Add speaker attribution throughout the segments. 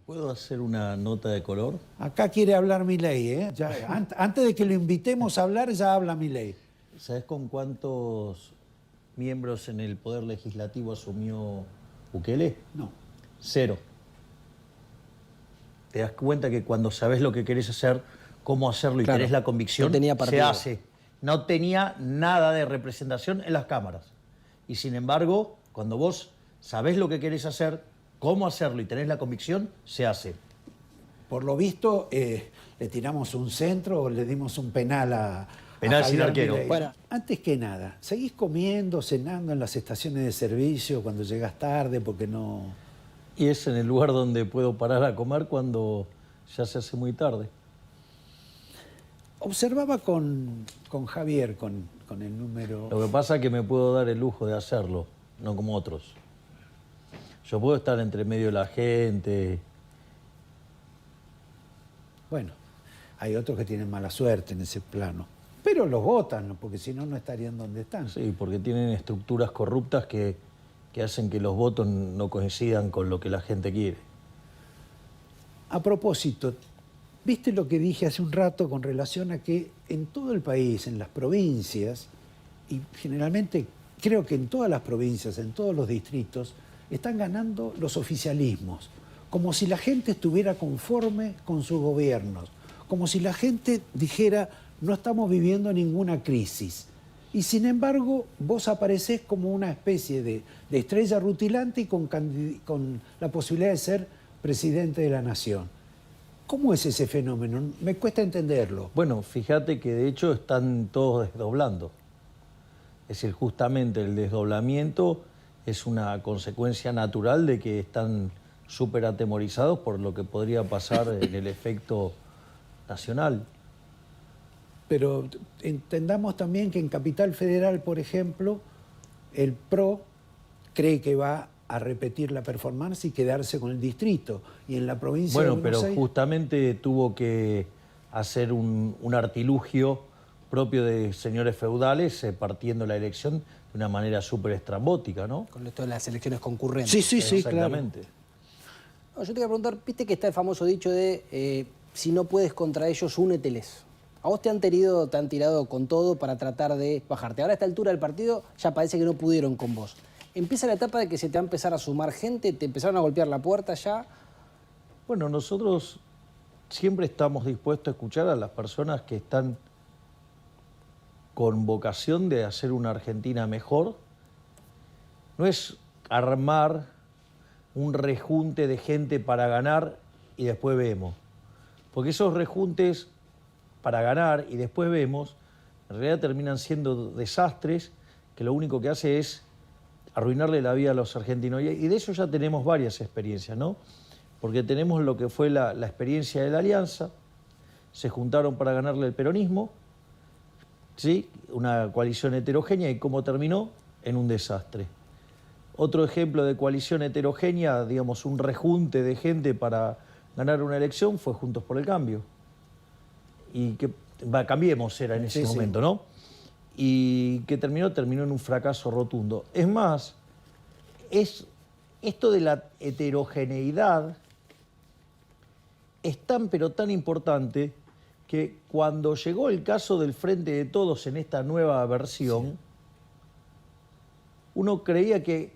Speaker 1: ¿Puedo hacer una nota de color?
Speaker 2: Acá quiere hablar Milei, ¿eh? Antes de que lo invitemos a hablar, ya habla Milei.
Speaker 1: ¿Sabes con cuántos miembros en el Poder Legislativo asumió Bukele?
Speaker 2: No.
Speaker 1: 0. Te das cuenta que cuando sabes lo que querés hacer, cómo hacerlo y tenés la convicción, se hace. No tenía nada de representación en las cámaras. Y sin embargo, cuando vos sabés lo que querés hacer, cómo hacerlo y tenés la convicción, se hace.
Speaker 2: Por lo visto, le tiramos un centro o le dimos un penal a
Speaker 1: Penal sin arquero.
Speaker 2: Bueno, antes que nada, ¿seguís comiendo, cenando en las estaciones de servicio cuando llegas tarde porque no...?
Speaker 1: Y es en el lugar donde puedo parar a comer cuando ya se hace muy tarde.
Speaker 2: Observaba con Javier, con el número...
Speaker 1: Lo que pasa es que me puedo dar el lujo de hacerlo, no como otros. Yo puedo estar entre medio de la gente.
Speaker 2: Bueno, hay otros que tienen mala suerte en ese plano. Pero los votan, ¿no? Porque si no, no estarían donde están.
Speaker 1: Sí, porque tienen estructuras corruptas que hacen que los votos no coincidan con lo que la gente quiere.
Speaker 2: A propósito, ¿viste lo que dije hace un rato con relación a que en todo el país, en las provincias, y generalmente creo que en todas las provincias, en todos los distritos, están ganando los oficialismos, como si la gente estuviera conforme con sus gobiernos, como si la gente dijera, no estamos viviendo ninguna crisis. Y sin embargo, vos aparecés como una especie de estrella rutilante y con la posibilidad de ser presidente de la nación. ¿Cómo es ese fenómeno? Me cuesta entenderlo.
Speaker 1: Bueno, fíjate que de hecho están todos desdoblando. Es decir, justamente el desdoblamiento es una consecuencia natural de que están súper atemorizados por lo que podría pasar en el efecto nacional.
Speaker 2: Pero entendamos también que en Capital Federal, por ejemplo, el PRO cree que va a repetir la performance y quedarse con el distrito. Y en la provincia de Buenos Aires...
Speaker 1: justamente tuvo que hacer un artilugio propio de señores feudales, partiendo la elección de una manera súper estrambótica, ¿no?
Speaker 3: Con esto de las elecciones concurrentes.
Speaker 2: Sí,
Speaker 1: exactamente.
Speaker 2: Claro.
Speaker 3: No, yo te iba a preguntar, viste que está el famoso dicho de si no puedes contra ellos, úneteles. A vos te han tirado con todo para tratar de bajarte. Ahora a esta altura del partido ya parece que no pudieron con vos. Empieza la etapa de que se te va a empezar a sumar gente, te empezaron a golpear la puerta ya.
Speaker 1: Bueno, nosotros siempre estamos dispuestos a escuchar a las personas que están con vocación de hacer una Argentina mejor. No es armar un rejunte de gente para ganar y después vemos. Porque esos rejuntes para ganar y después vemos, en realidad terminan siendo desastres que lo único que hace es arruinarle la vida a los argentinos. Y de eso ya tenemos varias experiencias, ¿no? Porque tenemos lo que fue la experiencia de la Alianza, se juntaron para ganarle el peronismo, ¿sí? Una coalición heterogénea, y cómo terminó, en un desastre. Otro ejemplo de coalición heterogénea, digamos, un rejunte de gente para ganar una elección, fue Juntos por el Cambio. Y que Cambiemos era en ese momento, ¿no? Y que terminó en un fracaso rotundo. Es más, esto de la heterogeneidad es tan pero tan importante que cuando llegó el caso del Frente de Todos en esta nueva versión, uno creía que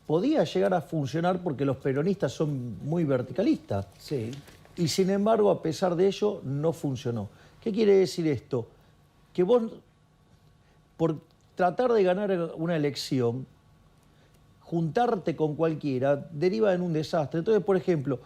Speaker 1: podía llegar a funcionar porque los peronistas son muy verticalistas.
Speaker 2: Sí.
Speaker 1: Y sin embargo, a pesar de ello, no funcionó. ¿Qué quiere decir esto? Que vos, por tratar de ganar una elección, juntarte con cualquiera, deriva en un desastre. Entonces, por ejemplo,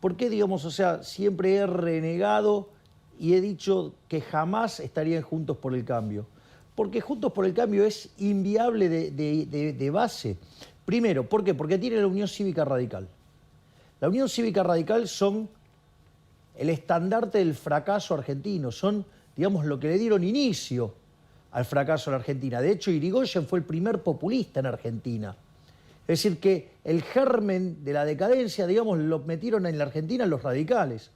Speaker 1: ¿por qué, digamos, o sea, siempre he renegado y he dicho que jamás estarían Juntos por el Cambio? Porque Juntos por el Cambio es inviable de base. Primero, ¿por qué? Porque tiene la Unión Cívica Radical. La Unión Cívica Radical son el estandarte del fracaso argentino, son, digamos, lo que le dieron inicio al fracaso en Argentina. De hecho, Irigoyen fue el primer populista en Argentina. Es decir, que el germen de la decadencia, digamos, lo metieron en la Argentina los radicales.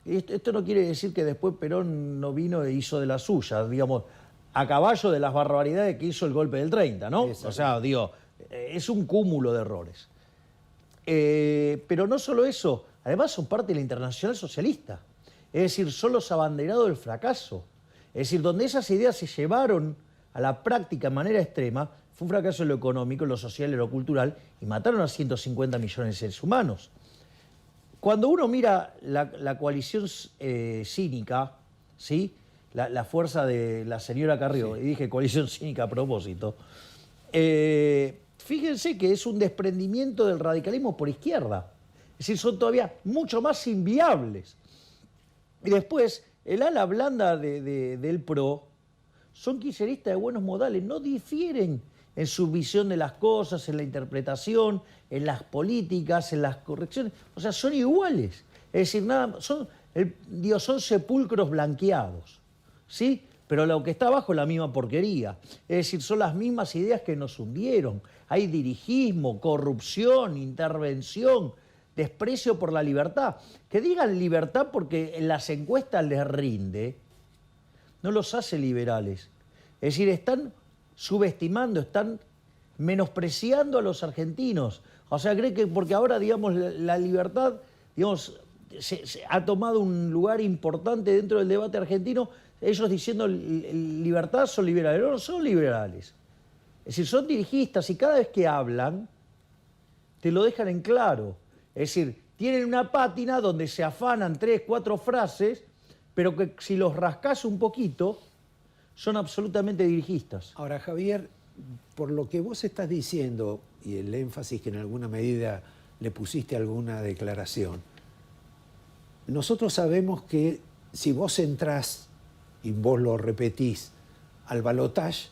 Speaker 1: Esto no quiere decir que después Perón no vino e hizo de la suya, digamos, a caballo de las barbaridades que hizo el golpe del 30, ¿no? O sea, digo, es un cúmulo de errores. Pero no solo eso, además son parte de la Internacional Socialista. Es decir, son los abanderados del fracaso. Es decir, donde esas ideas se llevaron a la práctica de manera extrema, fue un fracaso en lo económico, en lo social, en lo cultural, y mataron a 150 millones de seres humanos. Cuando uno mira la coalición cínica, ¿sí? La fuerza de la señora Carrió, y dije coalición cínica a propósito, fíjense que es un desprendimiento del radicalismo por izquierda. Es decir, son todavía mucho más inviables. Y después, el ala blanda del PRO son kirchneristas de buenos modales, no difieren en su visión de las cosas, en la interpretación, en las políticas, en las correcciones. O sea, son iguales. Es decir, son sepulcros blanqueados, ¿sí? Pero lo que está abajo es la misma porquería. Es decir, son las mismas ideas que nos hundieron. Hay dirigismo, corrupción, intervención, desprecio por la libertad. Que digan libertad porque en las encuestas les rinde, no los hace liberales. Es decir, están subestimando, están menospreciando a los argentinos. O sea, cree que porque ahora, digamos, la libertad, digamos, se ha tomado un lugar importante dentro del debate argentino, ellos diciendo libertad son liberales. No, no son liberales. Es decir, son dirigistas y cada vez que hablan, te lo dejan en claro. Es decir, tienen una pátina donde se afanan 3, 4 frases, pero que si los rascas un poquito, son absolutamente dirigistas.
Speaker 2: Ahora, Javier, por lo que vos estás diciendo y el énfasis que en alguna medida le pusiste a alguna declaración, nosotros sabemos que si vos entrás y vos lo repetís al balotaje,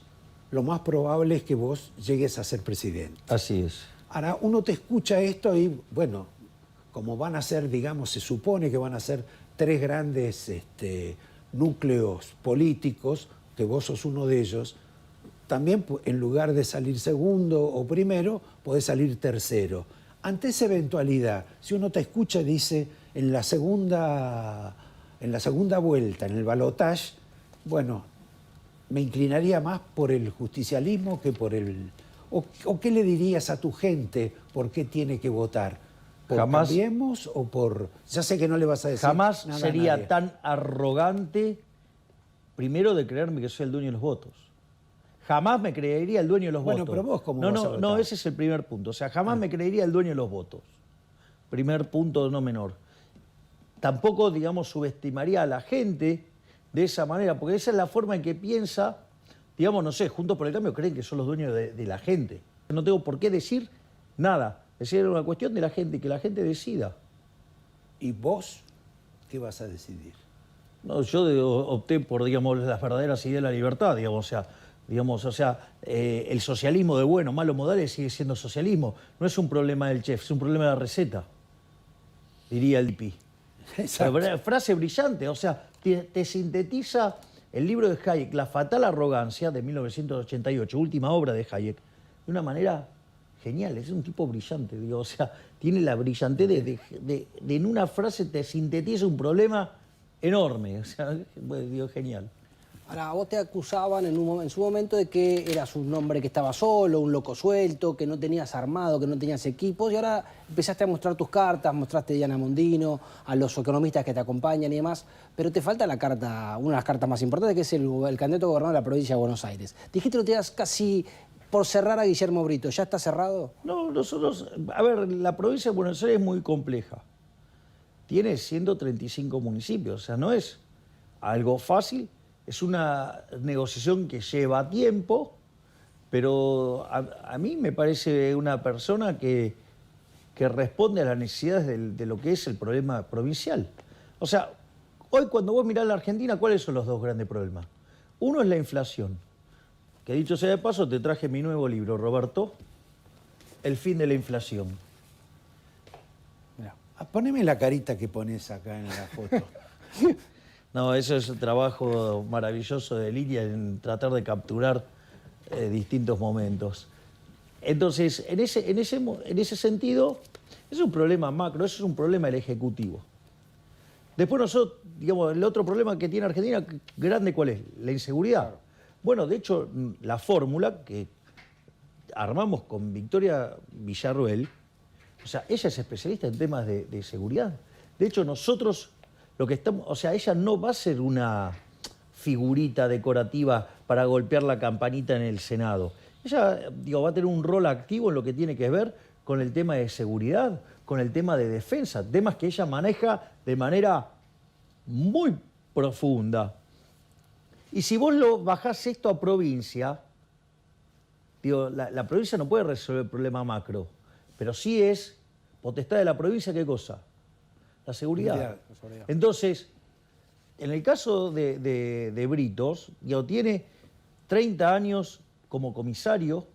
Speaker 2: lo más probable es que vos llegues a ser presidente.
Speaker 1: Así es.
Speaker 2: Ahora, uno te escucha esto y, bueno, como van a ser, digamos, se supone que van a ser 3 grandes núcleos políticos, que vos sos uno de ellos, también en lugar de salir segundo o primero, podés salir tercero. Ante esa eventualidad, si uno te escucha y dice en la segunda vuelta, en el balotaje, bueno, me inclinaría más por el justicialismo que por el... ¿O qué le dirías a tu gente por qué tiene que votar? ¿Por
Speaker 1: Jamás,
Speaker 2: Cambiemos o por...? Ya sé que no le vas a decir
Speaker 1: jamás
Speaker 2: nada
Speaker 1: sería
Speaker 2: a nadie.
Speaker 1: tan arrogante, primero, de creerme que soy el dueño de los votos. Jamás me creería el dueño de los
Speaker 2: Bueno,
Speaker 1: votos.
Speaker 2: pero vos, ¿cómo
Speaker 1: no,
Speaker 2: vas a
Speaker 1: no,
Speaker 2: votar?
Speaker 1: no, ese es el primer punto. O sea, jamás me creería el dueño de los votos. Primer punto, no menor. Tampoco, digamos, subestimaría a la gente de esa manera, porque esa es la forma en que piensa, digamos, no sé, Juntos por el Cambio creen que son los dueños de la gente. No tengo por qué decir nada. Es decir, es una cuestión de la gente, que la gente decida.
Speaker 2: ¿Y vos qué vas a decidir?
Speaker 1: No, yo opté por, digamos, las verdaderas ideas de la libertad, digamos, el socialismo de buenos, malos modales sigue siendo socialismo. No es un problema del chef, es un problema de la receta, diría el DP.
Speaker 2: Exacto.
Speaker 1: Frase brillante, o sea, te sintetiza el libro de Hayek, La fatal arrogancia, de 1988, última obra de Hayek, de una manera genial. Es un tipo brillante, digo, o sea, tiene la brillantez de en una frase te sintetiza un problema enorme, o sea, digo, genial.
Speaker 3: Ahora, vos te acusaban en su momento de que eras un hombre que estaba solo, un loco suelto, que no tenías armado, que no tenías equipos, y ahora empezaste a mostrar tus cartas, mostraste a Diana Mondino, a los economistas que te acompañan y demás, pero te falta la carta, una de las cartas más importantes, que es el candidato a gobernador de la provincia de Buenos Aires. Dijiste que lo tenías casi por cerrar a Guillermo Brito, ¿ya está cerrado?
Speaker 1: No, nosotros, a ver, la provincia de Buenos Aires es muy compleja. Tiene 135 municipios, o sea, no es algo fácil. Es una negociación que lleva tiempo, pero a mí me parece una persona que responde a las necesidades de lo que es el problema provincial. O sea, hoy cuando vos mirás la Argentina, ¿cuáles son los 2 grandes problemas? Uno es la inflación, que dicho sea de paso, te traje mi nuevo libro, Roberto, El fin de la inflación.
Speaker 2: Mirá, poneme la carita que pones acá en la foto.
Speaker 1: No, eso es un trabajo maravilloso de Lidia en tratar de capturar distintos momentos. Entonces, en ese sentido, es un problema macro, eso es un problema del Ejecutivo. Después nosotros, digamos, el otro problema que tiene Argentina, grande, ¿cuál es? La inseguridad. Bueno, de hecho, la fórmula que armamos con Victoria Villarruel O sea, ella es especialista en temas de seguridad. De hecho, nosotros lo que estamos... O sea, ella no va a ser una figurita decorativa para golpear la campanita en el Senado. Ella, digo, va a tener un rol activo en lo que tiene que ver con el tema de seguridad, con el tema de defensa, temas que ella maneja de manera muy profunda. Y si vos lo bajás esto a provincia, digo, la provincia no puede resolver el problema macro, pero sí es potestad de la provincia, ¿qué cosa? La seguridad. Entonces, en el caso de Britos, digo, tiene 30 años como comisario,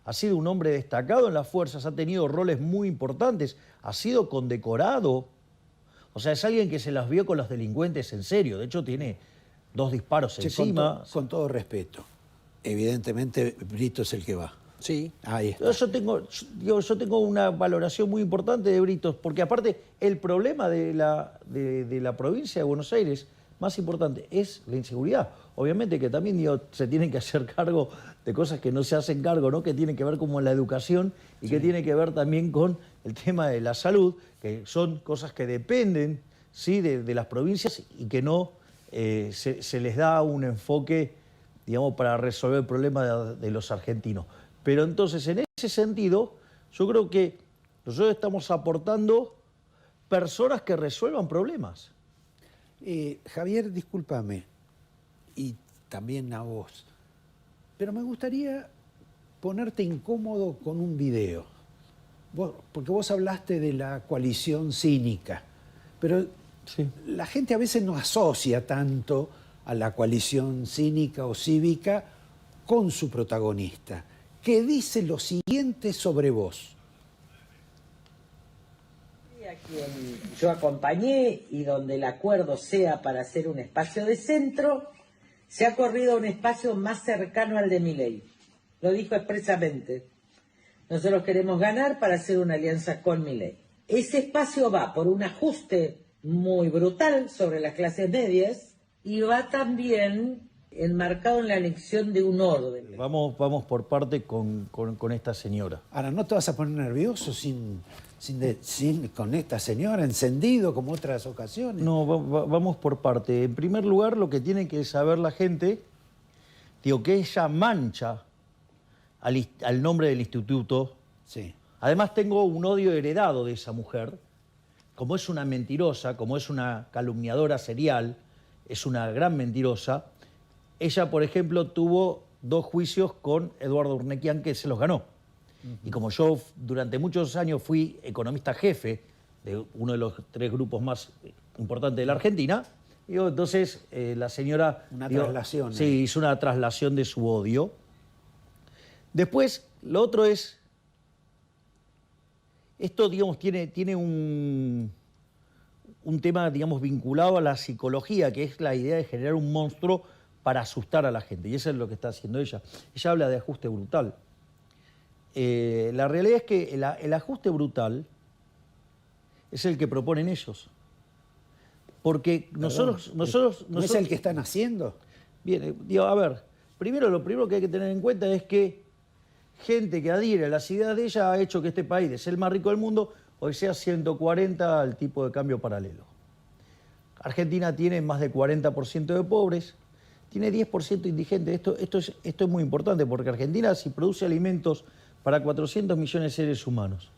Speaker 1: ha sido un hombre destacado en las fuerzas, ha tenido roles muy importantes, ha sido condecorado. O sea, es alguien que se las vio con los delincuentes en serio. De hecho, tiene 2 disparos encima.
Speaker 2: Con todo respeto, evidentemente Brito es el que va.
Speaker 3: Sí.
Speaker 2: Ahí está.
Speaker 1: Yo tengo una valoración muy importante de Britos, porque aparte el problema de la provincia de Buenos Aires, más importante, es la inseguridad. Obviamente que también se tienen que hacer cargo de cosas que no se hacen cargo, ¿no? Que tienen que ver como la educación y que tiene que ver también con el tema de la salud, que son cosas que dependen, ¿sí?, de las provincias y que no se les da un enfoque, digamos, para resolver el problema de los argentinos. Pero entonces, en ese sentido, yo creo que nosotros estamos aportando personas que resuelvan problemas.
Speaker 2: Javier, discúlpame, y también a vos, pero me gustaría ponerte incómodo con un video. Porque vos hablaste de la coalición cínica, pero
Speaker 1: Sí.
Speaker 2: la gente a veces no asocia tanto a la coalición cínica o cívica con su protagonista, que dice lo siguiente sobre vos.
Speaker 4: A quien yo acompañé y donde el acuerdo sea para hacer un espacio de centro, se ha corrido a un espacio más cercano al de Milei. Lo dijo expresamente. Nosotros queremos ganar para hacer una alianza con Milei. Ese espacio va por un ajuste muy brutal sobre las clases medias y va también enmarcado en la elección de un orden.
Speaker 1: Vamos por parte con esta señora.
Speaker 2: Ahora, ¿no te vas a poner nervioso con esta señora, encendido como otras ocasiones?
Speaker 1: No, vamos por parte. En primer lugar, lo que tiene que saber la gente, digo, que ella mancha al nombre del instituto.
Speaker 2: Sí.
Speaker 1: Además, tengo un odio heredado de esa mujer. Como es una mentirosa, como es una calumniadora serial, es una gran mentirosa. Ella, por ejemplo, tuvo 2 juicios con Eduardo Urnequian que se los ganó. Y como yo durante muchos años fui economista jefe de uno de los 3 grupos más importantes de la Argentina, digo, entonces la señora...
Speaker 2: Una traslación.
Speaker 1: Sí, hizo una traslación de su odio. Después, lo otro es... Esto, digamos, tiene un tema, digamos, vinculado a la psicología, que es la idea de generar un monstruo para asustar a la gente. Y eso es lo que está haciendo ella. Ella habla de ajuste brutal. La realidad es que el ajuste brutal es el que proponen ellos. Porque nosotros...
Speaker 2: ¿No es el que están haciendo?
Speaker 1: Bien, digo, a ver, lo primero que hay que tener en cuenta es que gente que adhiere a las ideas de ella ha hecho que este país, de ser el más rico del mundo, hoy sea 140 al tipo de cambio paralelo. Argentina tiene más del 40% de pobres, tiene 10% indigentes. Esto es muy importante porque Argentina, si produce alimentos para 400 millones de seres humanos,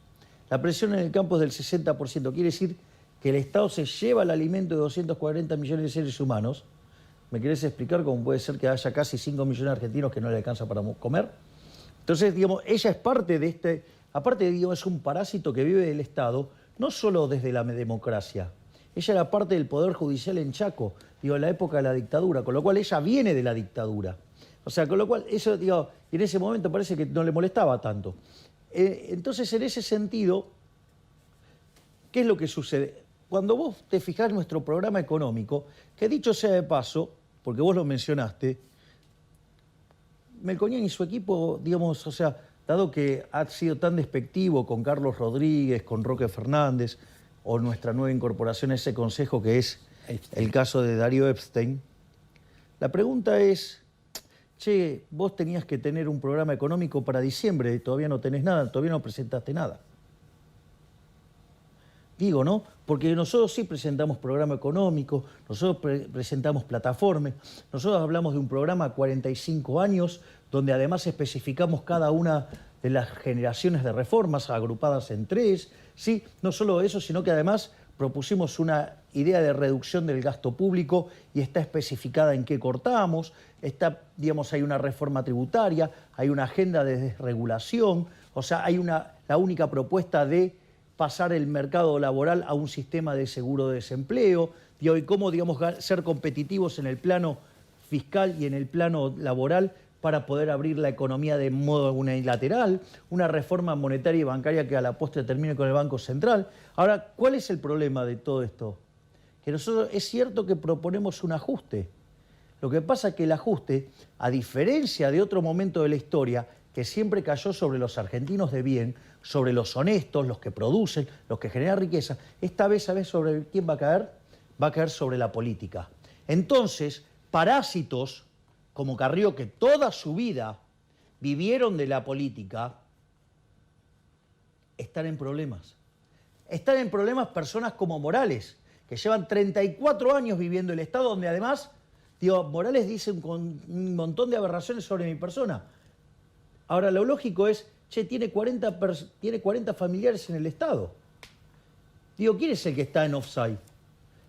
Speaker 1: la presión en el campo es del 60%. Quiere decir que el Estado se lleva el alimento de 240 millones de seres humanos. ¿Me querés explicar cómo puede ser que haya casi 5 millones de argentinos que no le alcanza para comer? Entonces, digamos, ella es parte de este... Aparte, digamos, es un parásito que vive del Estado, no solo desde la democracia. Ella era parte del Poder Judicial en Chaco, digo, en la época de la dictadura, con lo cual ella viene de la dictadura. O sea, con lo cual, eso, digo, en ese momento parece que no le molestaba tanto. Entonces, en ese sentido, ¿qué es lo que sucede? Cuando vos te fijás en nuestro programa económico, que dicho sea de paso, porque vos lo mencionaste, Melconian y su equipo, digamos, o sea, dado que ha sido tan despectivo con Carlos Rodríguez, con Roque Fernández, o nuestra nueva incorporación a ese consejo que es el caso de Darío Epstein, la pregunta es, che, vos tenías que tener un programa económico para diciembre, todavía no tenés nada, todavía no presentaste nada. Digo, ¿no? Porque nosotros sí presentamos programa económico, nosotros presentamos plataformas, nosotros hablamos de un programa a 45 años, donde además especificamos cada una de las generaciones de reformas agrupadas en 3, ¿sí? No solo eso, sino que además propusimos una idea de reducción del gasto público y está especificada en qué cortamos, está, digamos, hay una reforma tributaria, hay una agenda de desregulación, o sea, hay la única propuesta de pasar el mercado laboral a un sistema de seguro de desempleo, y cómo, digamos, ser competitivos en el plano fiscal y en el plano laboral para poder abrir la economía de modo unilateral, una reforma monetaria y bancaria que a la postre termine con el Banco Central. Ahora, ¿cuál es el problema de todo esto? Que nosotros es cierto que proponemos un ajuste. Lo que pasa es que el ajuste, a diferencia de otro momento de la historia, que siempre cayó sobre los argentinos de bien, sobre los honestos, los que producen, los que generan riqueza, esta vez, ¿sabes sobre quién va a caer? Va a caer sobre la política. Entonces, parásitos como Carrió, que toda su vida vivieron de la política, están en problemas. Están en problemas personas como Morales, que llevan 34 años viviendo el Estado, donde además, digo, Morales dice un montón de aberraciones sobre mi persona. Ahora, lo lógico es, che, tiene 40 familiares en el Estado. Digo, ¿quién es el que está en offside?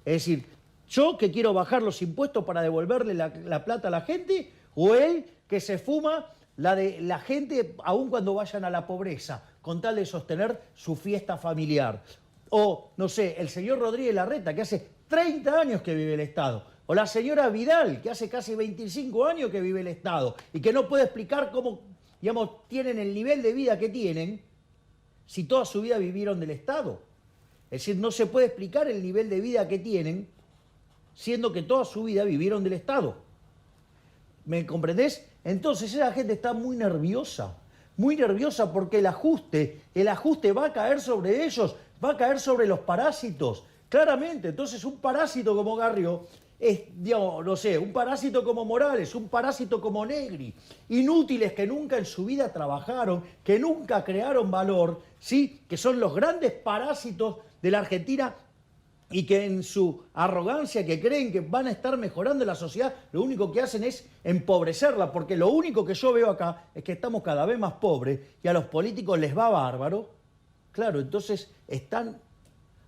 Speaker 1: Es decir, ¿yo que quiero bajar los impuestos para devolverle la plata a la gente? ¿O él que se fuma la de la gente aun cuando vayan a la pobreza, con tal de sostener su fiesta familiar? O, no sé, el señor Rodríguez Larreta, que hace 30 años que vive el Estado. O la señora Vidal, que hace casi 25 años que vive el Estado y que no puede explicar cómo, digamos, tienen el nivel de vida que tienen si toda su vida vivieron del Estado. Es decir, no se puede explicar el nivel de vida que tienen siendo que toda su vida vivieron del Estado. ¿Me comprendés? Entonces esa gente está muy nerviosa porque el ajuste va a caer sobre ellos, va a caer sobre los parásitos, claramente. Entonces un parásito como Carrió es, digamos, no sé, un parásito como Morales, un parásito como Negri, inútiles que nunca en su vida trabajaron, que nunca crearon valor, ¿sí? Que son los grandes parásitos de la Argentina y que en su arrogancia, que creen que van a estar mejorando la sociedad, lo único que hacen es empobrecerla, porque lo único que yo veo acá es que estamos cada vez más pobres y a los políticos les va bárbaro. Claro, entonces están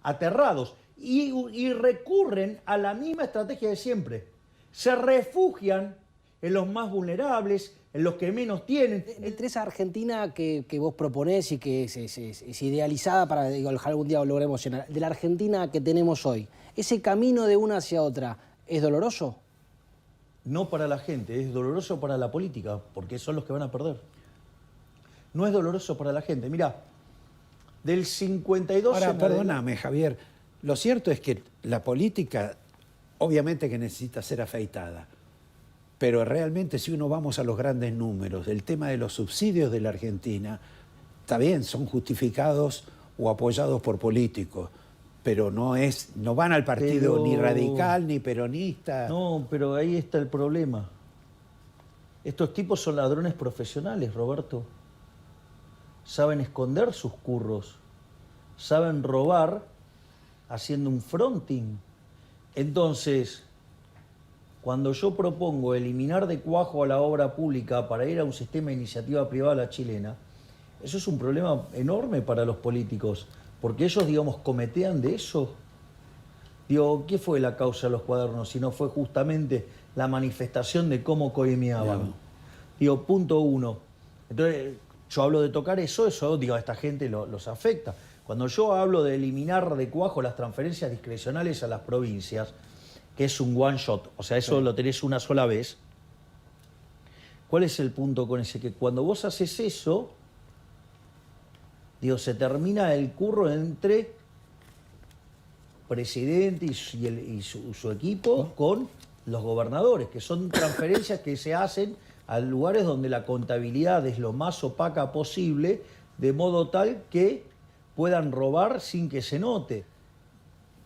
Speaker 1: aterrados y recurren a la misma estrategia de siempre. Se refugian en los más vulnerables, en los que menos tienen.
Speaker 3: Entre esa Argentina que vos proponés y que es idealizada para, digo, algún día logremos llenar, de la Argentina que tenemos hoy, ¿ese camino de una hacia otra es doloroso?
Speaker 1: No para la gente, es doloroso para la política, porque son los que van a perder. No es doloroso para la gente. Mirá, del 52...
Speaker 2: Ahora, perdóname, Javier, lo cierto es que la política, obviamente que necesita ser afeitada, pero realmente si uno vamos a los grandes números, el tema de los subsidios de la Argentina, está bien, son justificados o apoyados por políticos, pero no van al partido ni radical ni peronista.
Speaker 1: No, pero ahí está el problema. Estos tipos son ladrones profesionales, Roberto. Saben esconder sus curros, saben robar haciendo un fronting. Entonces, cuando yo propongo eliminar de cuajo a la obra pública para ir a un sistema de iniciativa privada a la chilena, eso es un problema enorme para los políticos, porque ellos, digamos, cometean de eso. Digo, ¿qué fue la causa de los cuadernos? Si no fue justamente la manifestación de cómo coimeaban. No. Digo, punto uno. Entonces, yo hablo de tocar eso, digo, a esta gente los afecta. Cuando yo hablo de eliminar de cuajo las transferencias discrecionales a las provincias, que es un one shot, o sea, eso sí, lo tenés una sola vez. ¿Cuál es el punto con ese? Que cuando vos haces eso, digo, se termina el curro entre presidente y su equipo con los gobernadores, que son transferencias que se hacen a lugares donde la contabilidad es lo más opaca posible, de modo tal que puedan robar sin que se note.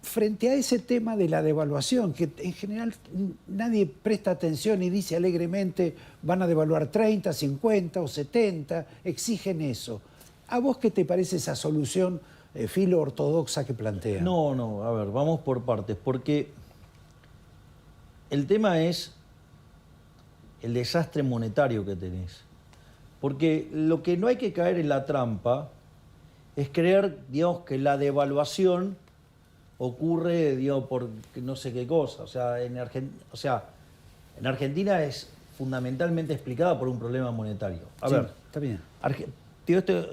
Speaker 2: Frente a ese tema de la devaluación, que en general nadie presta atención y dice alegremente van a devaluar 30, 50 o 70, exigen eso. ¿A vos qué te parece esa solución filo ortodoxa que plantean.
Speaker 1: No, no, a ver, vamos por partes, porque el tema es el desastre monetario que tenés. Porque lo que no hay que caer en la trampa es creer, digamos, que la devaluación ocurre, digamos, por no sé qué cosa. O sea, en Argentina es fundamentalmente explicada por un problema monetario. A
Speaker 2: Sí,
Speaker 1: ver,
Speaker 2: está bien.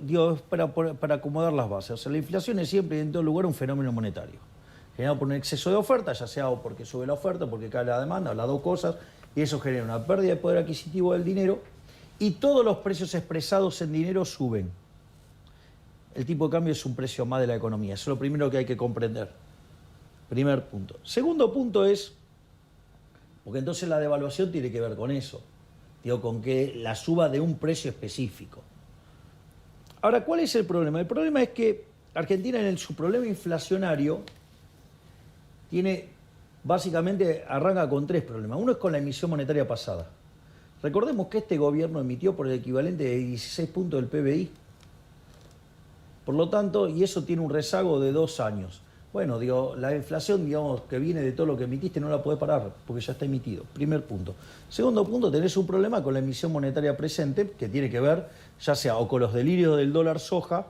Speaker 1: digo, es para acomodar las bases. O sea, la inflación es siempre y en todo lugar un fenómeno monetario, generado por un exceso de oferta, ya sea o porque sube la oferta, porque cae la demanda, o las dos cosas, y eso genera una pérdida de poder adquisitivo del dinero, y todos los precios expresados en dinero suben. El tipo de cambio es un precio más de la economía, eso es lo primero que hay que comprender. Primer punto. Segundo punto es, porque entonces la devaluación tiene que ver con eso, digo, con que la suba de un precio específico. Ahora, ¿cuál es el problema? El problema es que Argentina en su problema inflacionario básicamente arranca con tres problemas. Uno es con la emisión monetaria pasada. Recordemos que este gobierno emitió por el equivalente de 16 puntos del PBI. Por lo tanto, y eso tiene un rezago de 2 años. Bueno, digo, la inflación, digamos, que viene de todo lo que emitiste no la podés parar, porque ya está emitido. Primer punto. Segundo punto, tenés un problema con la emisión monetaria presente, que tiene que ver, ya sea o con los delirios del dólar soja,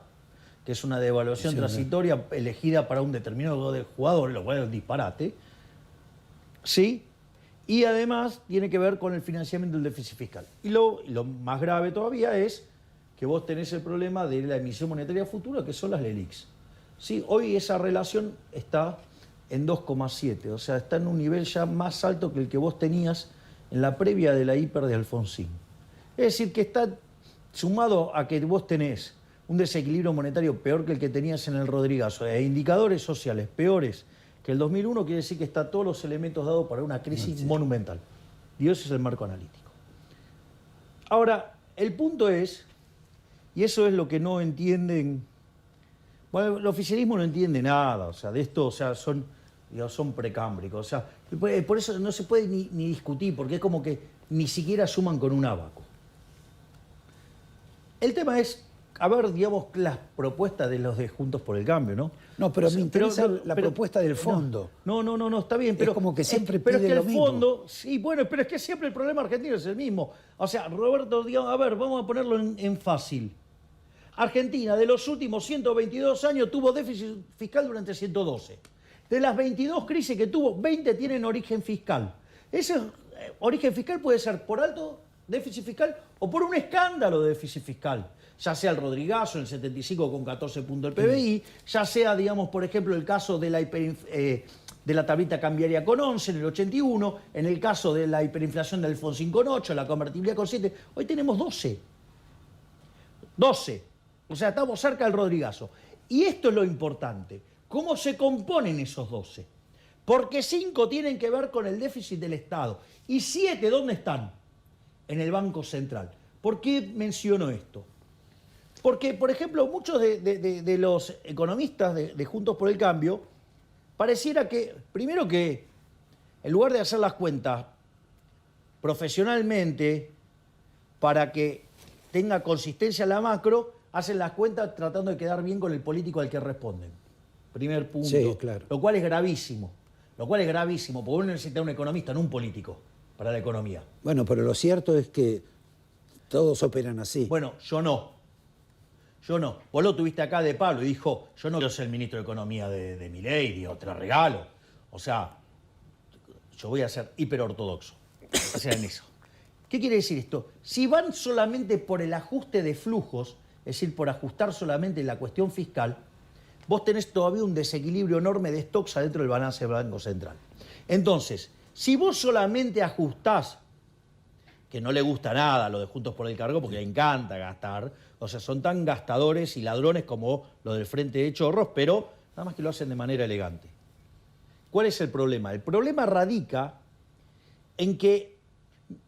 Speaker 1: que es una devaluación transitoria elegida para un determinado jugador, lo cual es un disparate, ¿sí? Y además tiene que ver con el financiamiento del déficit fiscal. Y lo más grave todavía es que vos tenés el problema de la emisión monetaria futura, que son las LELIQs. Sí, hoy esa relación está en 2,7, o sea, está en un nivel ya más alto que el que vos tenías en la previa de la hiper de Alfonsín. Es decir, que está sumado a que vos tenés un desequilibrio monetario peor que el que tenías en el Rodrigazo, e indicadores sociales peores que el 2001, quiere decir que está todos los elementos dados para una crisis monumental. Y ese es el marco analítico. Ahora, el punto es, y eso es lo que no entienden, bueno, el oficialismo no entiende nada, o sea, de esto, o sea, son precámbricos, o sea, por eso no se puede ni discutir, porque es como que ni siquiera suman con un ábaco. El tema es, a ver, digamos, las propuestas de los de Juntos por el Cambio, ¿no?
Speaker 2: No, pero
Speaker 1: O sea,
Speaker 2: me interesa
Speaker 1: pero
Speaker 2: la propuesta del fondo.
Speaker 1: No, está bien, pero
Speaker 2: es como que siempre
Speaker 1: pero es
Speaker 2: pide
Speaker 1: que
Speaker 2: lo
Speaker 1: el
Speaker 2: mismo.
Speaker 1: fondo, sí, bueno, pero es que siempre el problema argentino es el mismo. O sea, Roberto, digamos, a ver, vamos a ponerlo en fácil. Argentina, de los últimos 122 años, tuvo déficit fiscal durante 112. De las 22 crisis que tuvo, 20 tienen origen fiscal. Ese origen fiscal puede ser por alto déficit fiscal o por un escándalo de déficit fiscal. Ya sea el Rodrigazo en el 75 con 14 puntos del PBI, ya sea, digamos, por ejemplo, el caso de la tablita cambiaria con 11 en el 81, en el caso de la hiperinflación del Alfonsín con 8, la convertibilidad con 7. Hoy tenemos 12. 12. O sea, estamos cerca del Rodrigazo. Y esto es lo importante. ¿Cómo se componen esos 12? Porque 5 tienen que ver con el déficit del Estado. ¿Y 7 dónde están? En el Banco Central. ¿Por qué menciono esto? Porque, por ejemplo, muchos de los economistas de Juntos por el Cambio pareciera que, primero que, en lugar de hacer las cuentas profesionalmente para que tenga consistencia la macro, hacen las cuentas tratando de quedar bien con el político al que responden. Primer punto.
Speaker 2: Sí, claro.
Speaker 1: Lo cual es gravísimo. Porque uno necesita un economista, no un político, para la economía.
Speaker 2: Bueno, pero lo cierto es que todos operan así.
Speaker 1: Bueno, yo no. Vos lo tuviste acá de Pablo y dijo, yo no quiero ser el ministro de Economía de Milei, digo, te lo regalo. O sea, yo voy a ser hiperortodoxo. O sea, en eso. ¿Qué quiere decir esto? Si van solamente por el ajuste de flujos, es decir, por ajustar solamente la cuestión fiscal, vos tenés todavía un desequilibrio enorme de stocks adentro del balance del Banco Central. Entonces, si vos solamente ajustás, que no le gusta nada lo de Juntos por el Cargo, porque le encanta gastar, o sea, son tan gastadores y ladrones como los del Frente de Chorros, pero nada más que lo hacen de manera elegante. ¿Cuál es el problema? El problema radica en que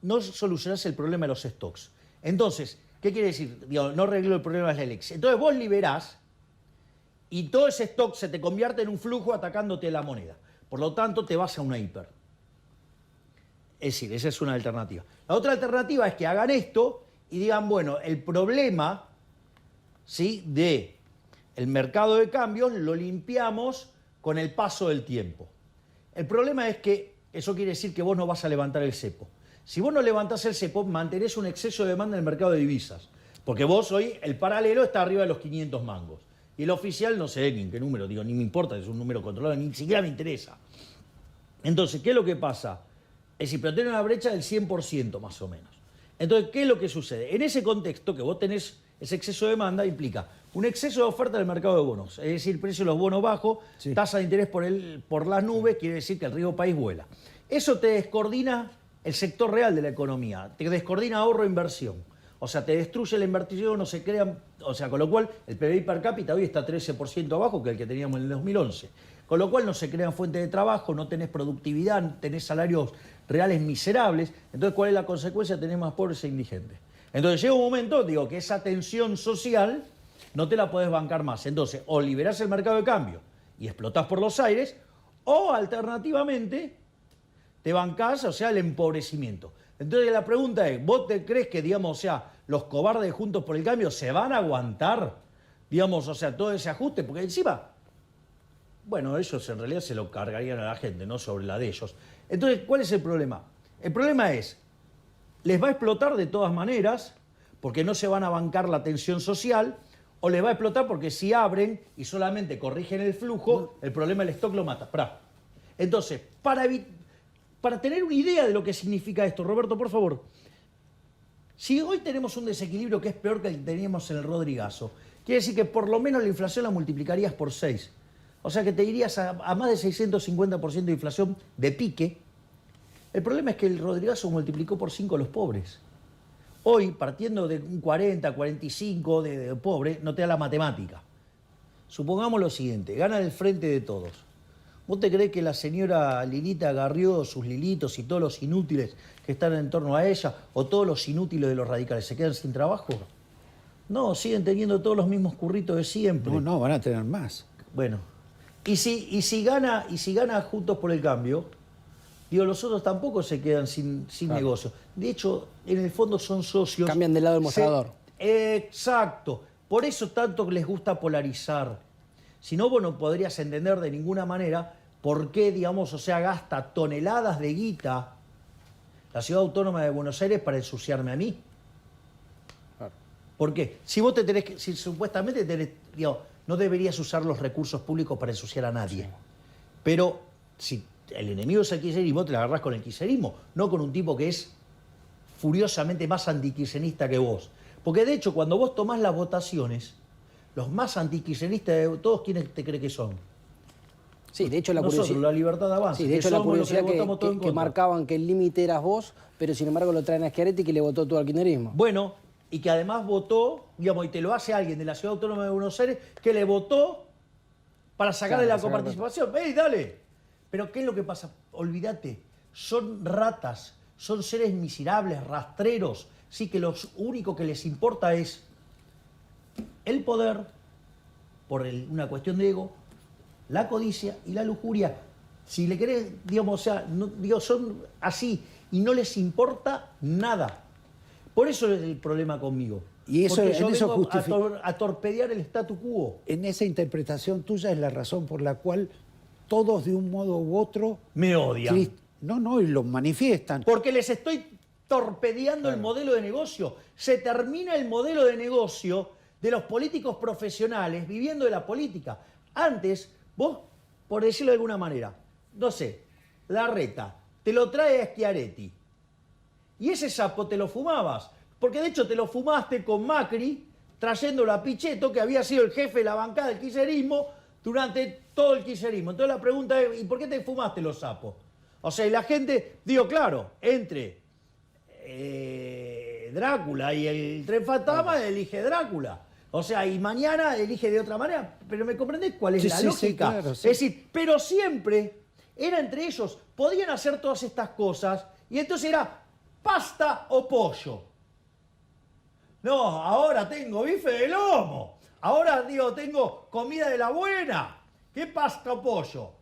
Speaker 1: no solucionás el problema de los stocks. Entonces, ¿qué quiere decir? Digo, no arreglo el problema de la elección. Entonces vos liberás y todo ese stock se te convierte en un flujo atacándote la moneda. Por lo tanto, te vas a una hiper. Es decir, esa es una alternativa. La otra alternativa es que hagan esto y digan, bueno, el problema, ¿sí?, de el mercado de cambios lo limpiamos con el paso del tiempo. El problema es que eso quiere decir que vos no vas a levantar el cepo. Si vos no levantás el cepo, mantenés un exceso de demanda en el mercado de divisas. Porque vos hoy, el paralelo está arriba de los 500 mangos. Y el oficial, no sé ni en qué número, digo, ni me importa, es un número controlado, ni siquiera me interesa. Entonces, ¿qué es lo que pasa? Es decir, pero tiene una brecha del 100% más o menos. Entonces, ¿qué es lo que sucede? En ese contexto que vos tenés ese exceso de demanda, implica un exceso de oferta del mercado de bonos. Es decir, precio de los bonos bajos,
Speaker 2: Sí.
Speaker 1: tasa de interés por las nubes, quiere decir que el riesgo país vuela. Eso te descoordina el sector real de la economía, te descoordina ahorro e inversión. O sea, te destruye la inversión, no se crean, o sea, con lo cual el PBI per cápita hoy está 13% abajo que el que teníamos en el 2011. Con lo cual no se crean fuentes de trabajo, no tenés productividad, tenés salarios reales miserables. Entonces, ¿cuál es la consecuencia? Tenés más pobres e indigentes. Entonces llega un momento, digo, que esa tensión social no te la podés bancar más. Entonces, o liberás el mercado de cambio y explotás por los aires, o alternativamente te bancás, o sea, el empobrecimiento. Entonces la pregunta es, ¿vos te crees que, digamos, o sea, los cobardes de Juntos por el Cambio se van a aguantar, digamos, o sea, todo ese ajuste? Porque encima, bueno, ellos en realidad se lo cargarían a la gente, no sobre la de ellos. Entonces, ¿cuál es el problema? El problema es, les va a explotar de todas maneras, porque no se van a bancar la tensión social, o les va a explotar porque si abren y solamente corrigen el flujo, el problema del stock lo mata. Entonces, para tener una idea de lo que significa esto, Roberto, por favor, si hoy tenemos un desequilibrio que es peor que el que teníamos en el Rodrigazo, quiere decir que por lo menos la inflación la multiplicarías por 6. O sea que te irías a más de 650% de inflación de pique. El problema es que el Rodrigazo multiplicó por 5 a los pobres. Hoy, partiendo de un 40, 45 de pobre, no te da la matemática. Supongamos lo siguiente, gana el Frente de Todos. ¿Vos te creés que la señora Lilita Garrió, sus Lilitos y todos los inútiles que están en torno a ella, o todos los inútiles de los radicales, se quedan sin trabajo? No, siguen teniendo todos los mismos curritos de siempre.
Speaker 2: No, van a tener más.
Speaker 1: Bueno, y si gana Juntos por el Cambio, digo, los otros tampoco se quedan sin negocio. De hecho, en el fondo son socios.
Speaker 3: Cambian del lado del mostrador.
Speaker 1: Exacto. Por eso tanto les gusta polarizar. Si no, vos no podrías entender de ninguna manera por qué, digamos, o sea, gasta toneladas de guita la Ciudad Autónoma de Buenos Aires para ensuciarme a mí.
Speaker 3: Claro.
Speaker 1: ¿Por qué? Si vos te tenés que, si supuestamente tenés, digamos, no deberías usar los recursos públicos para ensuciar a nadie. Sí. Pero si el enemigo es el kirchnerismo, te la agarrás con el kirchnerismo, no con un tipo que es furiosamente más antikirchnerista que vos. Porque de hecho, cuando vos tomás las votaciones, los más antikirchneristas de todos, ¿quiénes te cree que son?
Speaker 3: Sí, de hecho la
Speaker 1: Nosotros,
Speaker 3: curiosidad.
Speaker 1: la Libertad de Avance.
Speaker 3: Sí, de hecho la curiosidad que
Speaker 1: marca
Speaker 3: marcaban que el límite eras vos, pero sin embargo lo traen a Schiaretti que le votó todo al kirchnerismo.
Speaker 1: Bueno, y que además votó, digamos, y te lo hace alguien de la Ciudad Autónoma de Buenos Aires, que le votó para sacarle la coparticipación. ¡Ey, dale! Pero ¿qué es lo que pasa? Olvídate, son ratas, son seres miserables, rastreros, sí, que lo único que les importa es el poder, por una cuestión de ego, la codicia y la lujuria. Si le querés, digamos, o sea, no, digo, son así y no les importa nada. Por eso es el problema conmigo.
Speaker 2: Y eso,
Speaker 1: porque yo
Speaker 2: en eso
Speaker 1: vengo a torpedear el statu quo.
Speaker 2: En esa interpretación tuya es la razón por la cual todos de un modo u otro
Speaker 1: me odian.
Speaker 2: No, y lo manifiestan.
Speaker 1: Porque les estoy torpedeando el modelo de negocio. Se termina el modelo de negocio de los políticos profesionales viviendo de la política. Antes, vos, por decirlo de alguna manera, no sé, Larreta, te lo trae a Schiaretti. Y ese sapo te lo fumabas. Porque de hecho te lo fumaste con Macri, trayéndolo a Pichetto, que había sido el jefe de la bancada del kirchnerismo durante todo el kirchnerismo. Entonces la pregunta es, ¿y por qué te fumaste los sapos? O sea, y la gente, digo, claro, entre Drácula y el Tren Fantasma, elige Drácula. O sea, y mañana elige de otra manera. Pero ¿me comprendés cuál es la lógica?
Speaker 2: Sí, claro, sí.
Speaker 1: Es decir, pero siempre era entre ellos. Podían hacer todas estas cosas y entonces era pasta o pollo. No, ahora tengo bife de lomo. Ahora, digo, tengo comida de la buena. ¿Qué pasta o pollo?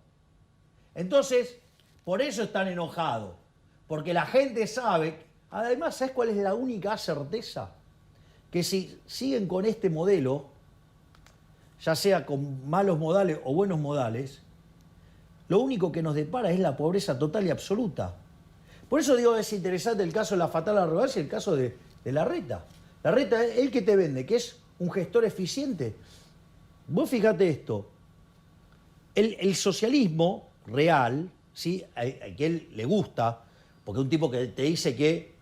Speaker 1: Entonces, por eso están enojados. Porque la gente sabe. Además, ¿sabes cuál es la única certeza? Que si siguen con este modelo, ya sea con malos modales o buenos modales, lo único que nos depara es la pobreza total y absoluta. Por eso digo, es interesante el caso de la fatal arrogancia y el caso de Larreta. Larreta es el que te vende, que es un gestor eficiente. Vos fíjate esto, el socialismo real, ¿sí? a que él le gusta, porque es un tipo que te dice que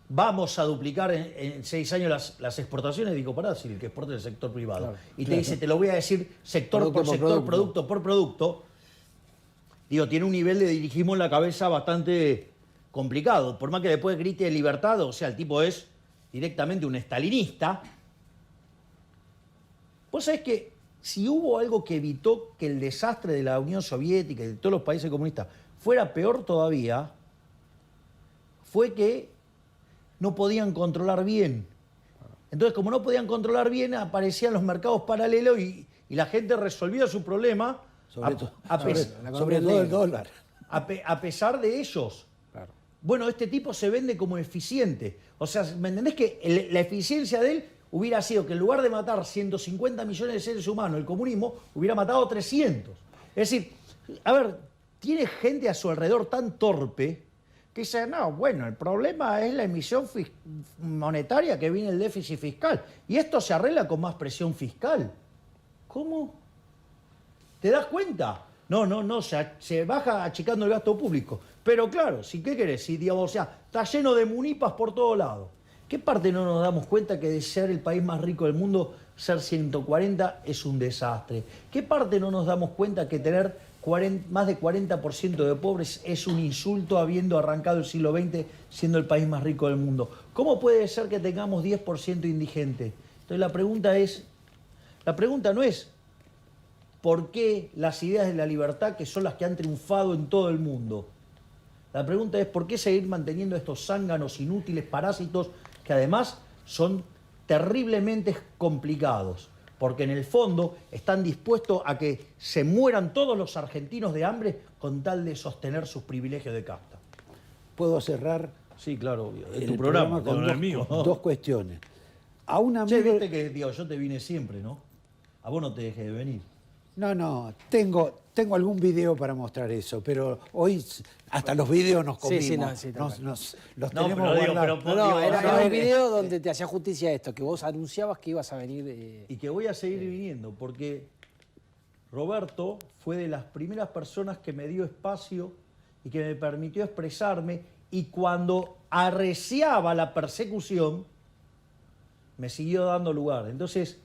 Speaker 1: vamos a duplicar en 6 años las exportaciones, digo, pará, si el que exporta es el sector privado.
Speaker 3: Claro,
Speaker 1: Y te dice, te lo voy a decir sector
Speaker 3: Producto
Speaker 1: por
Speaker 3: por
Speaker 1: sector,
Speaker 3: producto.
Speaker 1: producto por producto. Digo, tiene un nivel de dirigismo en la cabeza bastante complicado. Por más que después grite libertad, o sea, el tipo es directamente un estalinista. Vos sabés que si hubo algo que evitó que el desastre de la Unión Soviética y de todos los países comunistas fuera peor todavía, fue que no podían controlar bien. Entonces, como no podían controlar bien, aparecían los mercados paralelos y la gente resolvía su problema
Speaker 2: Sobre todo el dólar.
Speaker 1: a pesar de ellos.
Speaker 3: Claro.
Speaker 1: Bueno, este tipo se vende como eficiente. O sea, ¿me entendés que la eficiencia de él hubiera sido que en lugar de matar 150 millones de seres humanos, el comunismo hubiera matado 300? Es decir, a ver, tiene gente a su alrededor tan torpe que dice, no, bueno, el problema es la emisión monetaria que viene el déficit fiscal. Y esto se arregla con más presión fiscal. ¿Cómo? ¿Te das cuenta? No, se baja achicando el gasto público. Pero claro, si ¿qué querés? Si, digamos, o sea, está lleno de munipas por todos lados. ¿Qué parte no nos damos cuenta que de ser el país más rico del mundo, ser 140 es un desastre? ¿Qué parte no nos damos cuenta que tener más de 40% de pobres es un insulto habiendo arrancado el siglo XX siendo el país más rico del mundo? ¿Cómo puede ser que tengamos 10% indigente? Entonces la pregunta no es ¿por qué las ideas de la libertad, que son las que han triunfado en todo el mundo? La pregunta es ¿por qué seguir manteniendo estos zánganos inútiles, parásitos, que además son terriblemente complicados? Porque en el fondo están dispuestos a que se mueran todos los argentinos de hambre con tal de sostener sus privilegios de casta.
Speaker 2: ¿Puedo cerrar
Speaker 1: Sí, claro, obvio. Es
Speaker 2: el
Speaker 1: tu programa,
Speaker 2: con
Speaker 1: no el mío.
Speaker 2: dos cuestiones? A un
Speaker 1: Che,
Speaker 2: amigo...
Speaker 1: viste que digo, yo te vine siempre, ¿no? A vos no te dejé de venir.
Speaker 2: No, tengo algún video para mostrar eso, pero hoy hasta los videos nos comimos. Los
Speaker 1: No,
Speaker 2: tenemos
Speaker 1: pero digo,
Speaker 2: guardados.
Speaker 3: No, era
Speaker 2: a
Speaker 3: un
Speaker 2: ver,
Speaker 3: video donde te hacía justicia esto, que vos anunciabas que ibas a venir.
Speaker 1: Y que voy a seguir viniendo, porque Roberto fue de las primeras personas que me dio espacio y que me permitió expresarme, y cuando arreciaba la persecución, me siguió dando lugar. Entonces,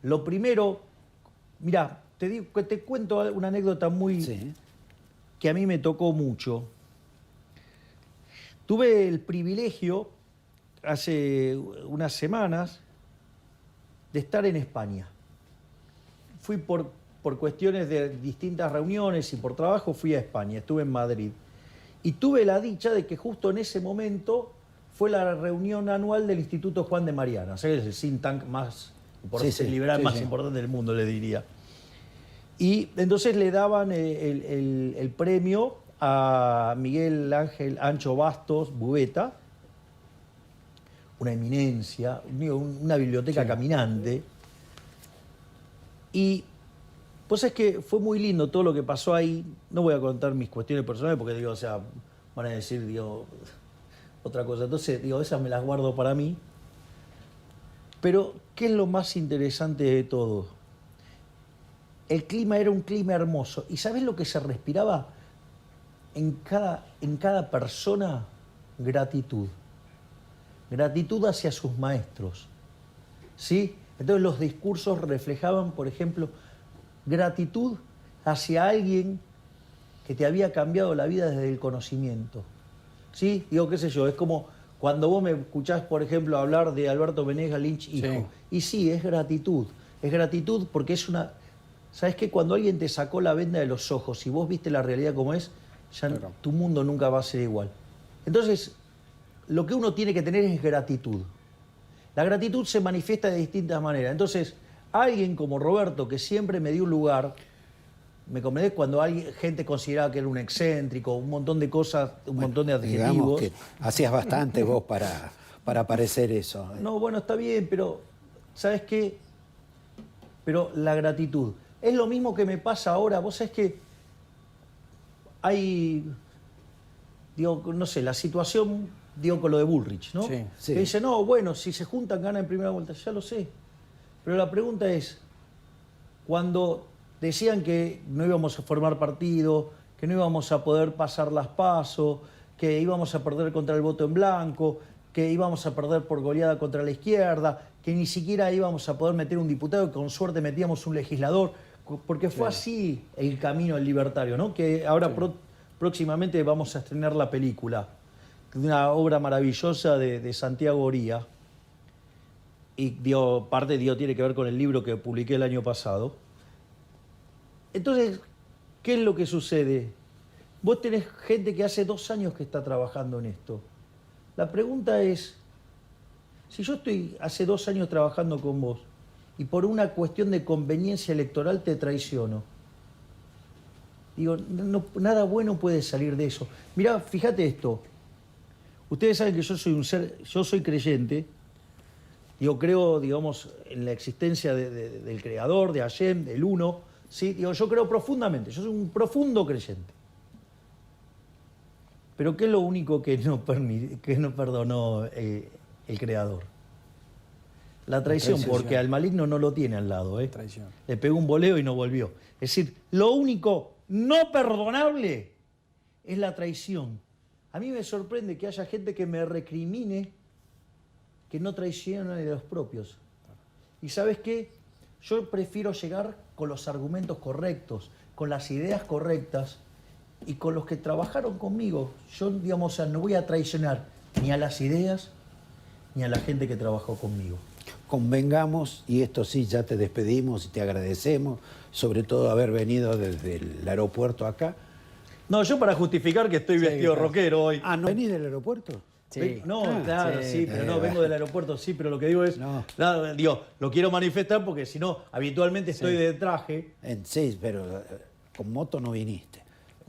Speaker 1: lo primero, mirá, te cuento una anécdota muy
Speaker 2: Sí.
Speaker 1: que a mí me tocó mucho. Tuve el privilegio hace unas semanas de estar en España. Fui por cuestiones de distintas reuniones y por trabajo fui a España, estuve en Madrid. Y tuve la dicha de que justo en ese momento fue la reunión anual del Instituto Juan de Mariana, o sea, es el think tank más liberal más importante del mundo, le diría. Y entonces le daban el premio a Miguel Ángel Ancho Bastos Bubeta, una eminencia, una biblioteca caminante. Y pues es que fue muy lindo todo lo que pasó ahí. No voy a contar mis cuestiones personales porque digo, o sea, van a decir, digo, otra cosa. Entonces, digo, esas me las guardo para mí. Pero, ¿qué es lo más interesante de todo? El clima era un clima hermoso. ¿Y sabés lo que se respiraba en cada persona? Gratitud. Gratitud hacia sus maestros. ¿Sí? Entonces los discursos reflejaban, por ejemplo, gratitud hacia alguien que te había cambiado la vida desde el conocimiento. ¿Sí? Digo, qué sé yo, es como cuando vos me escuchás, por ejemplo, hablar de Alberto Venegas Lynch, hijo.
Speaker 3: Sí.
Speaker 1: Y sí, es gratitud. Es gratitud porque es una... ¿Sabes qué? Cuando alguien te sacó la venda de los ojos y vos viste la realidad como es, ya
Speaker 3: Claro.
Speaker 1: tu mundo nunca va a ser igual. Entonces, lo que uno tiene que tener es gratitud. La gratitud se manifiesta de distintas maneras. Entonces, alguien como Roberto, que siempre me dio un lugar, me comprendés, cuando gente consideraba que era un excéntrico, un montón de cosas, un montón de
Speaker 2: Digamos
Speaker 1: adjetivos.
Speaker 2: que hacías bastante vos para parecer eso.
Speaker 1: No, bueno, está bien, pero ¿sabes qué? pero la gratitud. Es lo mismo que me pasa ahora. Vos sabés que hay, digo, no sé, la situación, digo, con lo de Bullrich, ¿no?
Speaker 3: Sí,
Speaker 2: sí.
Speaker 1: Que dice, no, bueno, si se juntan ganan en primera vuelta. Ya lo sé. Pero la pregunta es, cuando decían que no íbamos a formar partido, que no íbamos a poder pasar las PASO, que íbamos a perder contra el voto en blanco, que íbamos a perder por goleada contra la izquierda, que ni siquiera íbamos a poder meter un diputado, que con suerte metíamos un legislador, porque fue así el camino del libertario, ¿no? Que ahora próximamente vamos a estrenar la película, una obra maravillosa de Santiago Oría, y parte tiene que ver con el libro que publiqué el año pasado. Entonces, ¿qué es lo que sucede? Vos tenés gente que hace 2 años que está trabajando en esto. La pregunta es, si yo estoy hace 2 años trabajando con vos y por una cuestión de conveniencia electoral te traiciono, digo, nada bueno puede salir de eso. Mirá, fíjate esto. Ustedes saben que yo soy creyente. Digo, creo, digamos, en la existencia del Creador, de Hashem, del Uno. ¿Sí? Digo, yo creo profundamente, yo soy un profundo creyente. Pero ¿qué es lo único que no perdonó el Creador? La traición, porque al maligno no lo tiene al lado.
Speaker 3: Traición.
Speaker 1: Le pegó un voleo y no volvió. Es decir, lo único no perdonable es la traición. A mí me sorprende que haya gente que me recrimine que no traiciona a los propios. ¿Y sabes qué? Yo prefiero llegar con los argumentos correctos, con las ideas correctas y con los que trabajaron conmigo. Yo, digamos, no voy a traicionar ni a las ideas ni a la gente que trabajó conmigo.
Speaker 2: Convengamos, y esto sí, ya te despedimos y te agradecemos, sobre todo haber venido desde el aeropuerto acá.
Speaker 1: No, yo para justificar que estoy vestido rockero hoy.
Speaker 2: Ah, ¿no venís del aeropuerto?
Speaker 3: Sí.
Speaker 1: No, claro, sí, pero no, vengo del aeropuerto, sí, pero lo que digo es,
Speaker 2: No.
Speaker 1: nada, digo, lo quiero manifestar porque si no, habitualmente estoy de traje,
Speaker 2: Sí, pero con moto no viniste.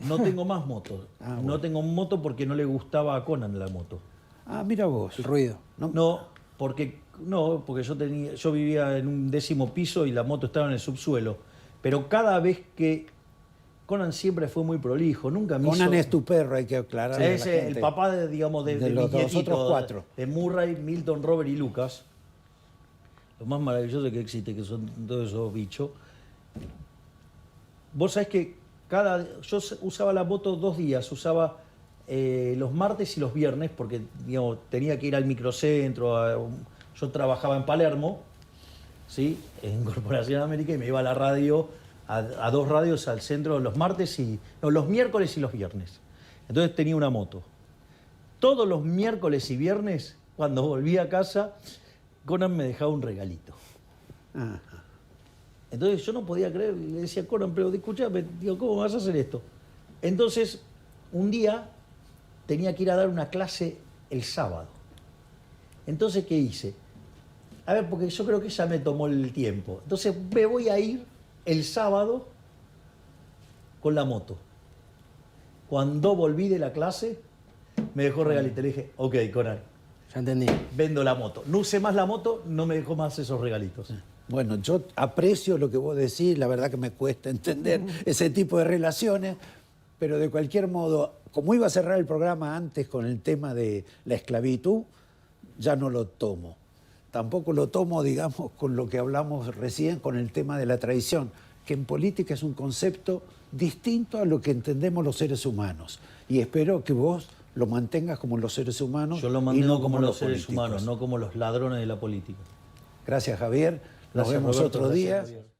Speaker 1: no tengo más moto.
Speaker 2: Bueno.
Speaker 1: No tengo moto porque no le gustaba a Conan la moto.
Speaker 2: Ah, mira vos.
Speaker 3: El ruido.
Speaker 1: No, porque yo vivía en un 10º piso y la moto estaba en el subsuelo. Pero cada vez que Conan siempre fue muy prolijo, nunca me
Speaker 2: Conan
Speaker 1: hizo...
Speaker 2: es tu perro, hay que aclarar.
Speaker 1: Es el papá de
Speaker 2: de
Speaker 1: mis
Speaker 2: los
Speaker 1: nietitos,
Speaker 2: otros 4.
Speaker 1: de Murray, Milton, Robert y Lucas. Lo más maravilloso que existe, que son todos esos bichos. Vos sabés que yo usaba la moto 2 días, usaba los martes y los viernes, porque digamos, tenía que ir al microcentro, yo trabajaba en Palermo, ¿sí? En Corporación América, y me iba a la radio, a 2 radios al centro los los miércoles y los viernes. Entonces tenía una moto. Todos los miércoles y viernes, cuando volvía a casa, Conan me dejaba un regalito.
Speaker 2: Ajá.
Speaker 1: Entonces yo no podía creer, le decía, Conan, pero escuchame, digo, ¿cómo vas a hacer esto? Entonces, un día tenía que ir a dar una clase el sábado. Entonces, ¿qué hice? A ver, porque yo creo que ya me tomó el tiempo. Entonces, me voy a ir el sábado con la moto. Cuando volví de la clase, me dejó regalito. Le dije, ok, Conan,
Speaker 3: Ya entendí.
Speaker 1: vendo la moto. No usé más la moto, no me dejó más esos regalitos.
Speaker 2: Bueno, yo aprecio lo que vos decís, la verdad que me cuesta entender ese tipo de relaciones, pero de cualquier modo, como iba a cerrar el programa antes con el tema de la esclavitud, ya no lo tomo. Tampoco lo tomo, digamos, con lo que hablamos recién, con el tema de la traición, que en política es un concepto distinto a lo que entendemos los seres humanos. Y espero que vos lo mantengas como los seres humanos.
Speaker 1: Yo lo
Speaker 2: y
Speaker 1: mantengo
Speaker 2: no
Speaker 1: como los seres
Speaker 2: políticos.
Speaker 1: humanos, no como los ladrones de la política.
Speaker 2: Gracias, Javier. Nos
Speaker 1: Gracias,
Speaker 2: vemos
Speaker 1: Roberto,
Speaker 2: otro
Speaker 1: gracias,
Speaker 2: día.
Speaker 1: Javier.